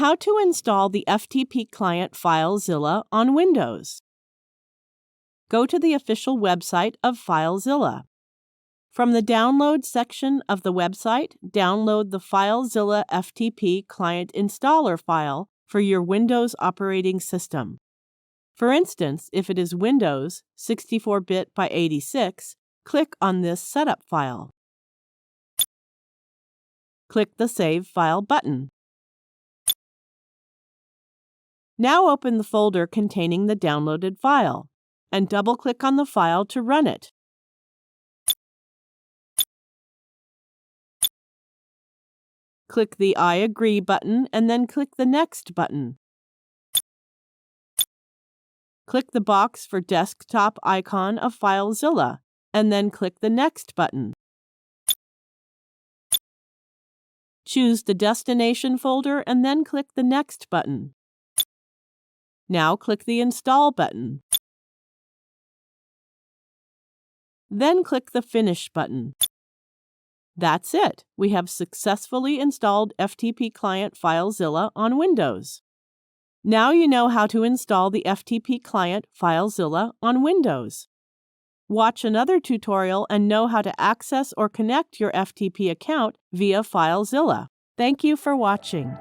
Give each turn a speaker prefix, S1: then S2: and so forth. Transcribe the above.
S1: How to install the FTP client Filezilla on Windows. Go to the official website of Filezilla. From the Download section of the website, download the Filezilla FTP client installer file for your Windows operating system. For instance, if it is Windows 64-bit by 86, click on this setup file. Click the Save File button. Now open the folder containing the downloaded file, and double-click on the file to run it. Click the I agree button and then click the Next button. Click the box for desktop icon of Filezilla, and then click the Next button. Choose the destination folder and then click the Next button. Now click the Install button. Then click the Finish button. That's it. We have successfully installed FTP client Filezilla on Windows. Now you know how to install the FTP client Filezilla on Windows. Watch another tutorial and know how to access or connect your FTP account via Filezilla. Thank you for watching.